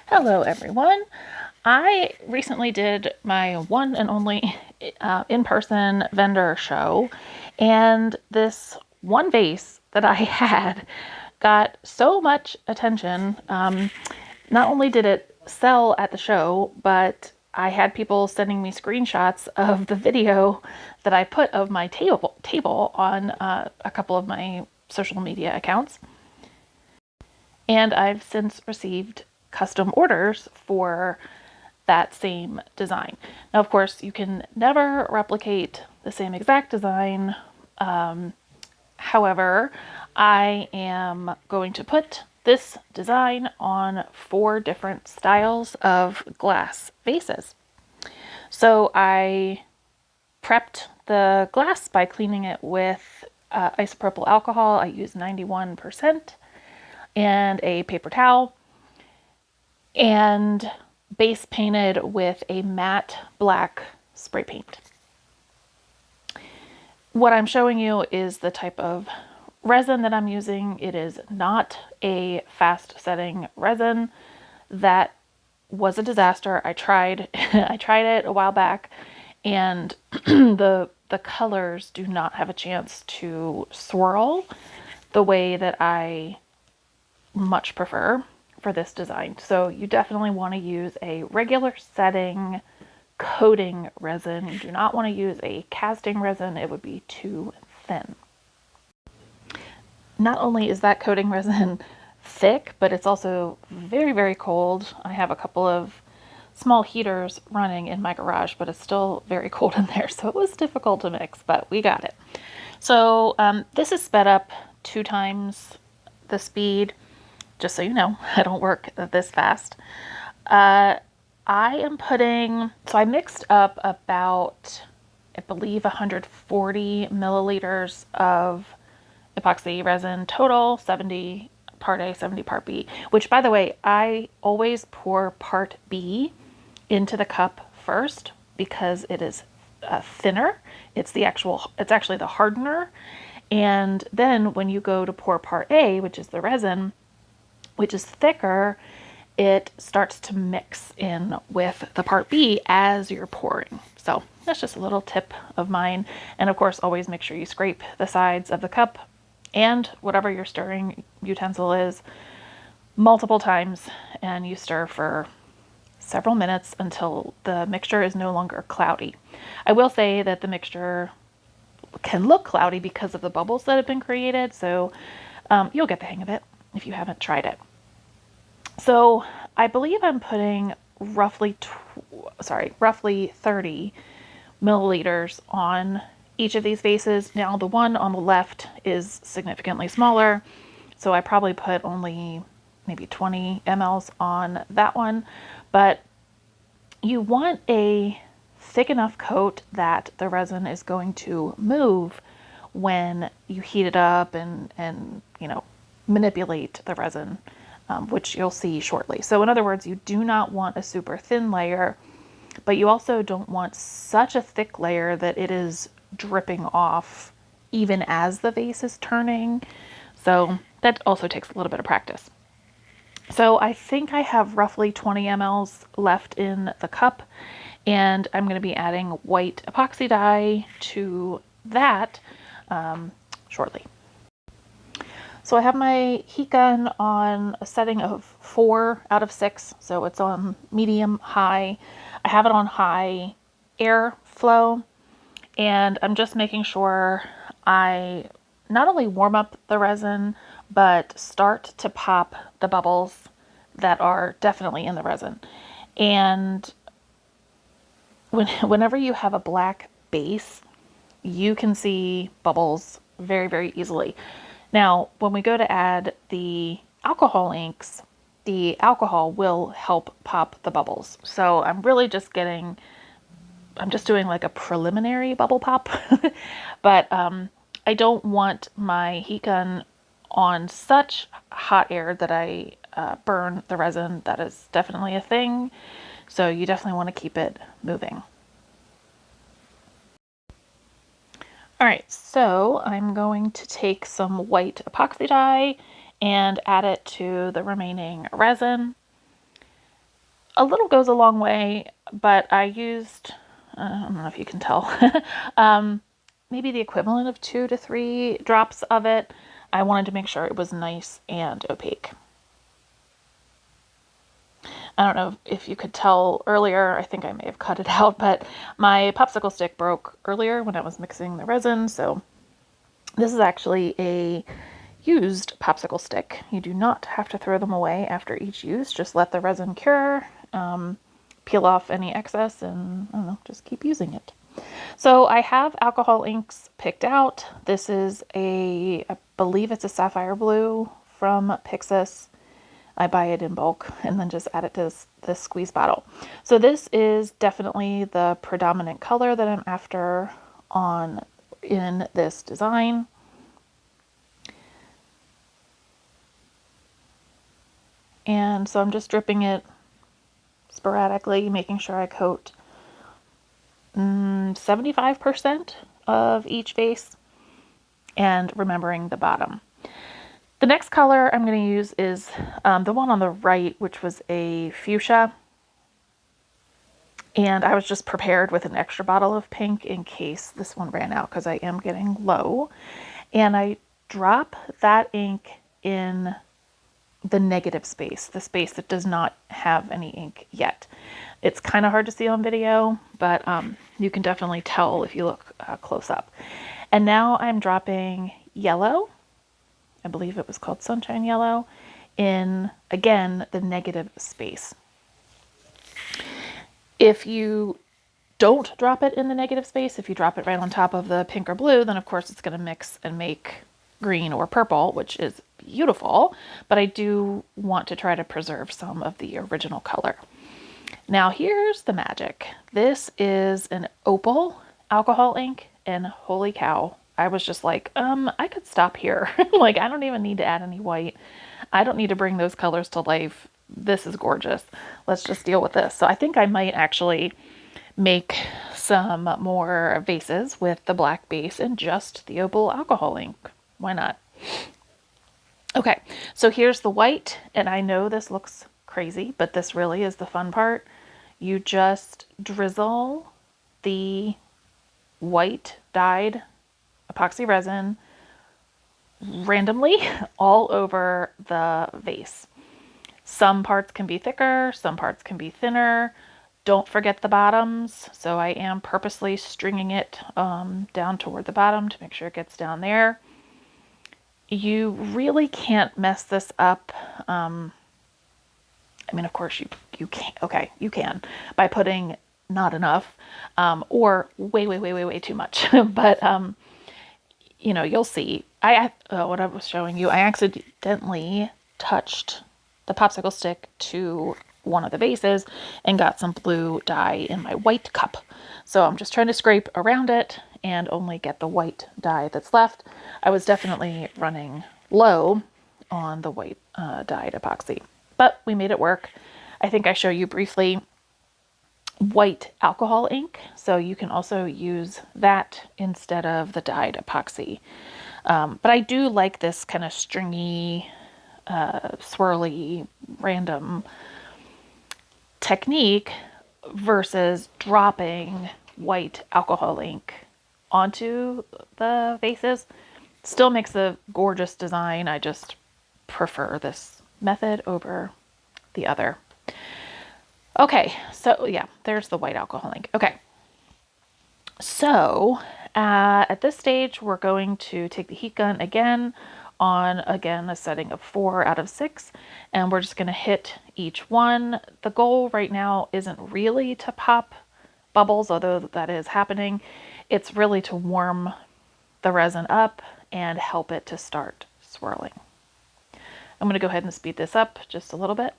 Hello everyone. I recently did my one and only in-person vendor show, and this one vase that I had got so much attention. Not only did it sell at the show, but I had people sending me screenshots of the video that I put of my table on a couple of my social media accounts. And I've since received custom orders for that same design. Now, of course, you can never replicate the same exact design. However, I am going to put this design on 4 different styles of glass vases. So I prepped the glass by cleaning it with isopropyl alcohol. I used 91%, and a paper towel, and base painted with a matte black spray paint. What I'm showing you is the type of resin that I'm using. It is not a fast setting resin. That was a disaster. I tried it a while back, and the colors do not have a chance to swirl the way that I much prefer for this design. So you definitely want to use a regular setting coating resin. You do not want to use a casting resin. It would be too thin. Not only is that coating resin thick, but it's also very, very cold. I have a couple of small heaters running in my garage, but it's still very cold in there. So it was difficult to mix, but we got it. So this is sped up 2 times the speed. Just so you know, I don't work this fast. I am putting, so I mixed up about, I believe, 140 milliliters of epoxy resin total, 70 part A, 70 part B, which, by the way, I always pour part B into the cup first because it is thinner. It's actually the hardener. And then when you go to pour part A, which is the resin, which is thicker, it starts to mix in with the part B as you're pouring. So that's just a little tip of mine. And of course, always make sure you scrape the sides of the cup and whatever your stirring utensil is multiple times, and you stir for several minutes until the mixture is no longer cloudy. I will say that the mixture can look cloudy because of the bubbles that have been created, so you'll get the hang of it if you haven't tried it. So I believe I'm putting roughly 30 milliliters on each of these vases. Now the one on the left is significantly smaller, so I probably put only maybe 20 mLs on that one, but you want a thick enough coat that the resin is going to move when you heat it up and manipulate the resin, which you'll see shortly. So in other words, you do not want a super thin layer, but you also don't want such a thick layer that it is dripping off even as the vase is turning. So that also takes a little bit of practice. So I think I have roughly 20 mLs left in the cup, and I'm going to be adding white epoxy dye to that shortly. So I have my heat gun on a setting of 4 out of 6, so it's on medium high. I have it on high airflow, and I'm just making sure I not only warm up the resin, but start to pop the bubbles that are definitely in the resin. And whenever you have a black base, you can see bubbles very, very easily. Now, when we go to add the alcohol inks, the alcohol will help pop the bubbles. So I'm just doing like a preliminary bubble pop, but I don't want my heat gun on such hot air that I burn the resin. That is definitely a thing. So you definitely want to keep it moving. All right, so I'm going to take some white epoxy dye and add it to the remaining resin. A little goes a long way, but I used, I don't know if you can tell, maybe the equivalent of 2 to 3 drops of it. I wanted to make sure it was nice and opaque. I don't know if you could tell earlier, I think I may have cut it out, but my popsicle stick broke earlier when I was mixing the resin, so this is actually a used popsicle stick. You do not have to throw them away after each use, just let the resin cure, peel off any excess, and I don't know, just keep using it. So I have alcohol inks picked out. This is I believe it's a sapphire blue from Pixis. I buy it in bulk and then just add it to this squeeze bottle. So this is definitely the predominant color that I'm after in this design. And so I'm just dripping it sporadically, making sure I coat 75% of each vase and remembering the bottom. The next color I'm going to use is the one on the right, which was a fuchsia. And I was just prepared with an extra bottle of pink in case this one ran out, because I am getting low. And I drop that ink in the negative space, the space that does not have any ink yet. It's kind of hard to see on video, but you can definitely tell if you look close up. And now I'm dropping yellow. I believe it was called Sunshine Yellow, in, again, the negative space. If you don't drop it in the negative space, if you drop it right on top of the pink or blue, then of course it's going to mix and make green or purple, which is beautiful, but I do want to try to preserve some of the original color. Now here's the magic. This is an opal alcohol ink, and holy cow, I was just like, I could stop here. Like, I don't even need to add any white. I don't need to bring those colors to life. This is gorgeous. Let's just deal with this. So I think I might actually make some more vases with the black base and just the opal alcohol ink. Why not? Okay, so here's the white, and I know this looks crazy, but this really is the fun part. You just drizzle the white dyed epoxy resin randomly all over the vase. Some parts can be thicker, some parts can be thinner. Don't forget the bottoms. So I am purposely stringing it down toward the bottom to make sure it gets down there. You really can't mess this up. I mean, of course you can. Okay, you can by putting not enough or way too much. But you know, you'll see. What I was showing you, I accidentally touched the popsicle stick to one of the vases and got some blue dye in my white cup. So I'm just trying to scrape around it and only get the white dye that's left. I was definitely running low on the white dyed epoxy, but we made it work. I think I show you briefly white alcohol ink, so you can also use that instead of the dyed epoxy. But I do like this kind of stringy, swirly, random technique versus dropping white alcohol ink onto the vases. Still makes a gorgeous design. I just prefer this method over the other. Okay, so yeah, there's the white alcohol ink. Okay, so at this stage, we're going to take the heat gun again on, again, a setting of 4 out of 6, and we're just going to hit each one. The goal right now isn't really to pop bubbles, although that is happening. It's really to warm the resin up and help it to start swirling. I'm going to go ahead and speed this up just a little bit.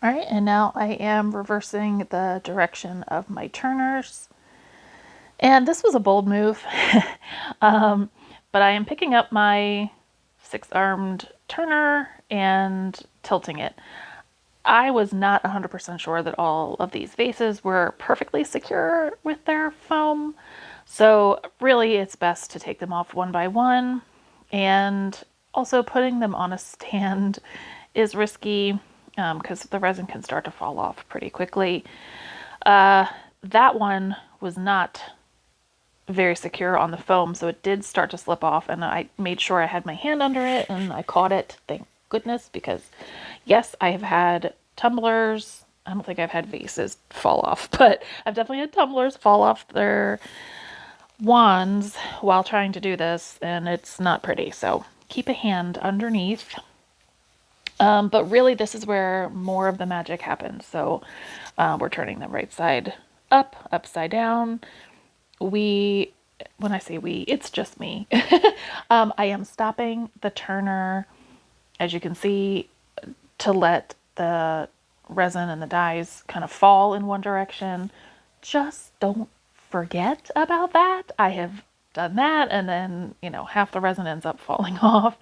All right, and now I am reversing the direction of my turners. And this was a bold move, but I am picking up my 6-armed turner and tilting it. I was not 100% sure that all of these vases were perfectly secure with their foam, so really it's best to take them off one by one And also putting them on a stand is risky because the resin can start to fall off pretty quickly. That one was not very secure on the foam, so it did start to slip off, and I made sure I had my hand under it and I caught it, thank goodness, because yes, I have had tumblers. I don't think I've had vases fall off, but I've definitely had tumblers fall off their wands while trying to do this, and it's not pretty, so keep a hand underneath. But really, this is where more of the magic happens. So we're turning them right side up, upside down. When I say we, it's just me. I am stopping the turner, as you can see, to let the resin and the dyes kind of fall in one direction. Just don't forget about that. I have done that, and then, you know, half the resin ends up falling off.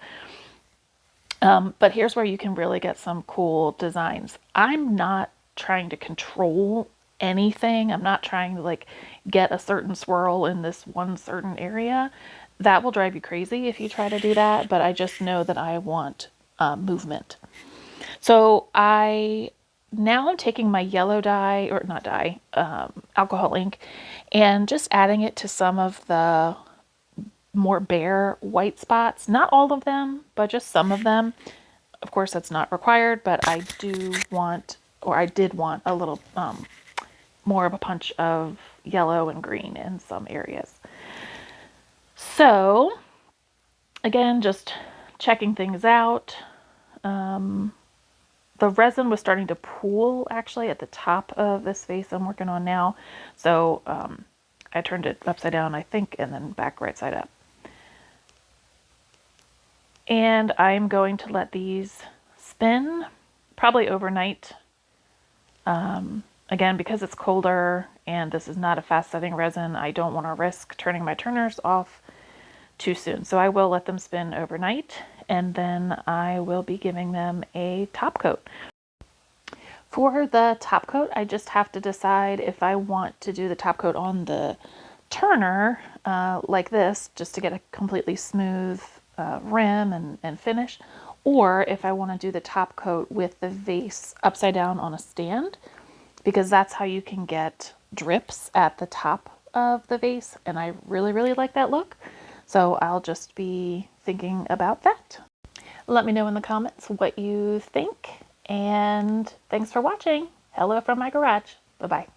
But here's where you can really get some cool designs. I'm not trying to control anything. I'm not trying to like get a certain swirl in this one certain area. That will drive you crazy if you try to do that, but I just know that I want movement. So now I'm taking my yellow dye, or not dye, alcohol ink, and just adding it to some of the more bare white spots. Not all of them, but just some of them. Of course, that's not required, but I do want, or I did want a little more of a punch of yellow and green in some areas. So again, just checking things out. The resin was starting to pool actually at the top of this vase I'm working on now. So I turned it upside down, I think, and then back right side up. And I'm going to let these spin probably overnight. Again, because it's colder and this is not a fast setting resin, I don't want to risk turning my turners off too soon. So I will let them spin overnight, and then I will be giving them a top coat. For the top coat, I just have to decide if I want to do the top coat on the turner like this, just to get a completely smooth rim and finish, or if I want to do the top coat with the vase upside down on a stand, because that's how you can get drips at the top of the vase, and I really, really like that look. So I'll just be thinking about that. Let me know in the comments what you think, and thanks for watching. Hello from my garage. Bye-bye.